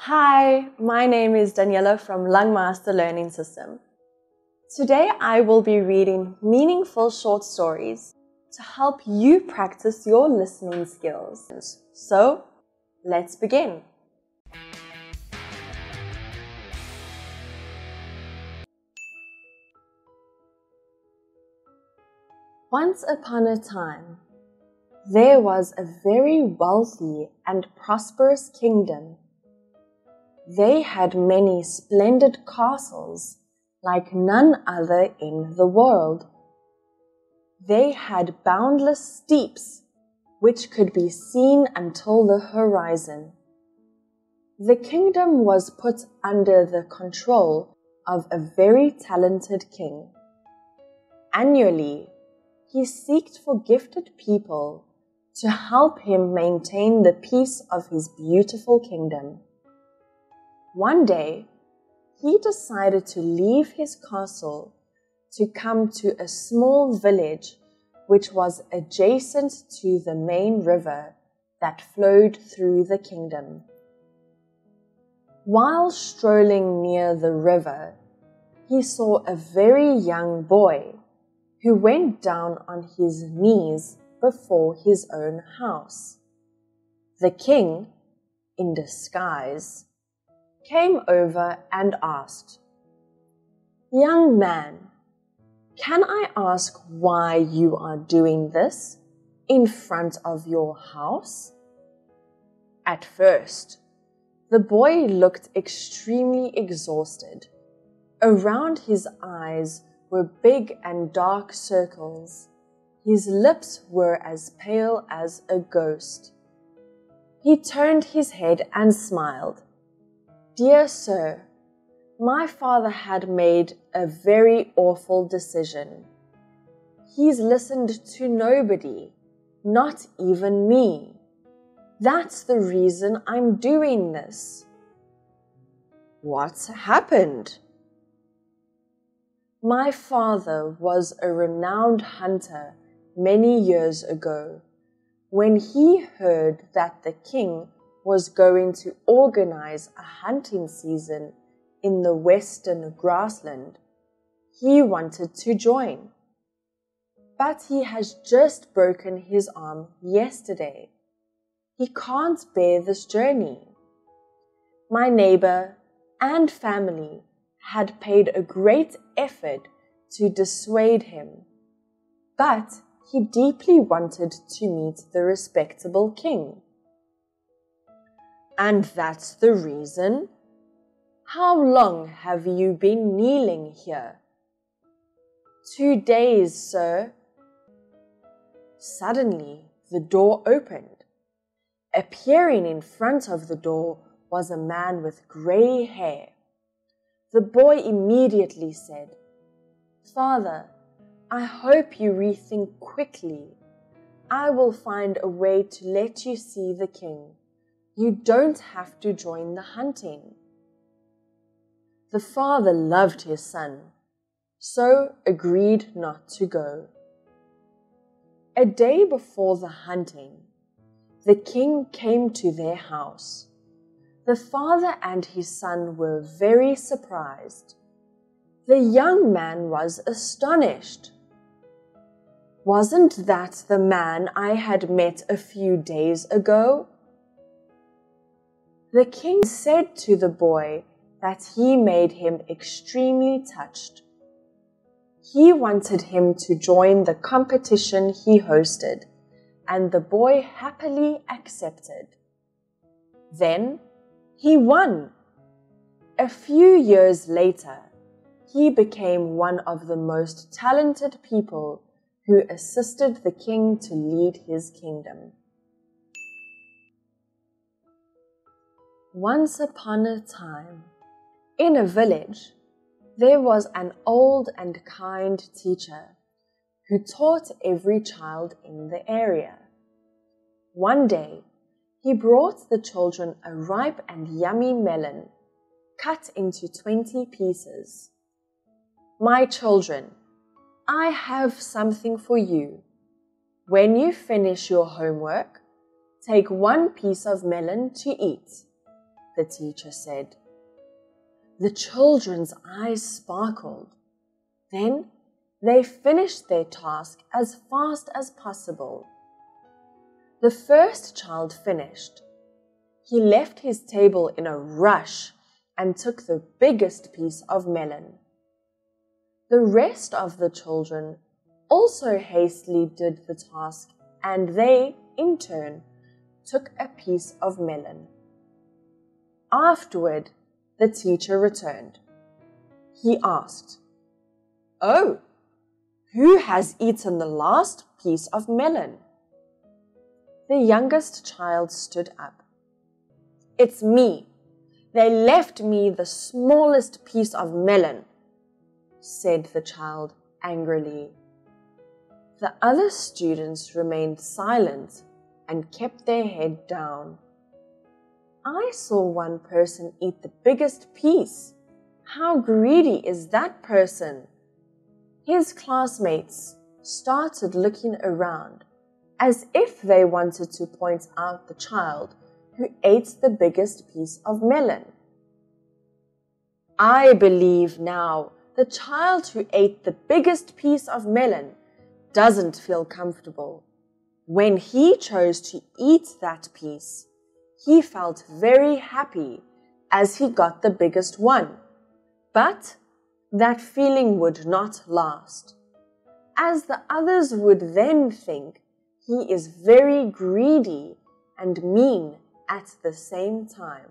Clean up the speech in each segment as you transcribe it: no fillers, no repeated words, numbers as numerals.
Hi, my name is Daniela from Langmaster learning system. Today I will be reading meaningful short stories to help you practice your listening skills. So, let's begin. Once upon a time, there was a very wealthy and prosperous kingdom. They had many splendid castles like none other in the world. They had boundless steeps which could be seen until the horizon. The kingdom was put under the control of a very talented king. Annually, he sought for gifted people to help him maintain the peace of his beautiful kingdom. One day, he decided to leave his castle to come to a small village which was adjacent to the main river that flowed through the kingdom. While strolling near the river, he saw a very young boy who went down on his knees before his own house. The king, in disguise, came over and asked, "Young man, can I ask why you are doing this in front of your house?" At first, the boy looked extremely exhausted. Around his eyes were big and dark circles. His lips were as pale as a ghost. He turned his head and smiled. "Dear sir, my father had made a very awful decision. He's listened to nobody, not even me. That's the reason I'm doing this." "What's happened?" "My father was a renowned hunter many years ago. When he heard that the king was going to organize a hunting season in the western grassland, he wanted to join. But he has just broken his arm yesterday. He can't bear this journey. My neighbor and family had paid a great effort to dissuade him, but he deeply wanted to meet the respectable king." "And that's the reason? How long have you been kneeling here?" "2 days, sir." Suddenly, the door opened. Appearing in front of the door was a man with gray hair. The boy immediately said, "Father, I hope you rethink quickly. I will find a way to let you see the king. You don't have to join the hunting." The father loved his son, so agreed not to go. A day before the hunting, the king came to their house. The father and his son were very surprised. The young man was astonished. "Wasn't that the man I had met a few days ago?" The king said to the boy that he made him extremely touched. He wanted him to join the competition he hosted, and the boy happily accepted. Then he won. A few years later, he became one of the most talented people who assisted the king to lead his kingdom. Once upon a time, in a village, there was an old and kind teacher who taught every child in the area. One day, he brought the children a ripe and yummy melon, cut into 20 pieces. "My children, I have something for you. When you finish your homework, take 1 piece of melon to eat. the teacher said. The children's eyes sparkled. Then they finished their task as fast as possible. The first child finished. He left his table in a rush and took the biggest piece of melon. The rest of the children also hastily did the task, and they, in turn, took a piece of melon. Afterward, the teacher returned. He asked, "Oh, who has eaten the last piece of melon?" The youngest child stood up. "It's me. They left me the smallest piece of melon," said the child angrily. The other students remained silent and kept their head down. "I saw one person eat the biggest piece. How greedy is that person?" His classmates started looking around as if they wanted to point out the child who ate the biggest piece of melon. "I believe now the child who ate the biggest piece of melon doesn't feel comfortable. When he chose to eat that piece, he felt very happy as he got the biggest one. But that feeling would not last, as the others would then think he is very greedy and mean at the same time.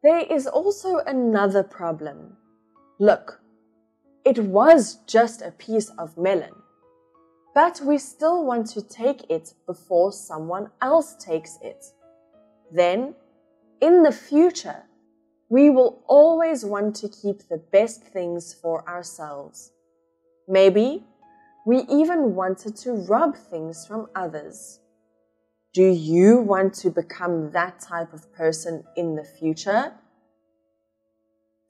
There is also another problem. Look, it was just a piece of melon, but we still want to take it before someone else takes it. Then, in the future, we will always want to keep the best things for ourselves. Maybe we even wanted to rob things from others. Do you want to become that type of person in the future?"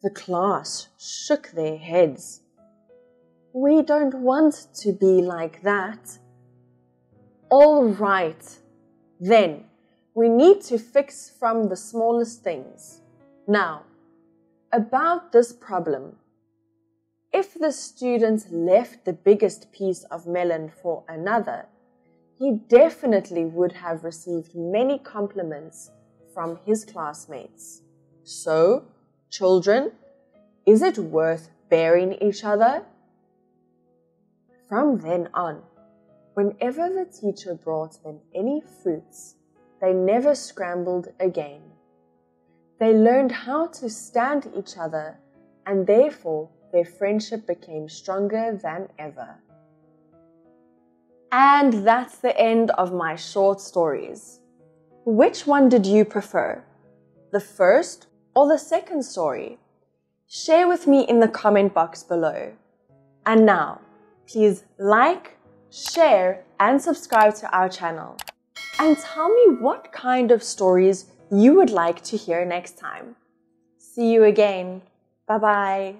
The class shook their heads. "We don't want to be like that." "All right, then we need to fix from the smallest things. Now, about this problem. If the student left the biggest piece of melon for another, he definitely would have received many compliments from his classmates. So, children, is it worth bearing each other? From then on, whenever the teacher brought them any fruits, they never scrambled again. They learned how to stand each other, and therefore their friendship became stronger than ever. And that's the end of my short stories. Which one did you prefer? The first or the second story? Share with me in the comment box below. And now, please like, share, and subscribe to our channel. And tell me what kind of stories you would like to hear next time. See you again. Bye-bye.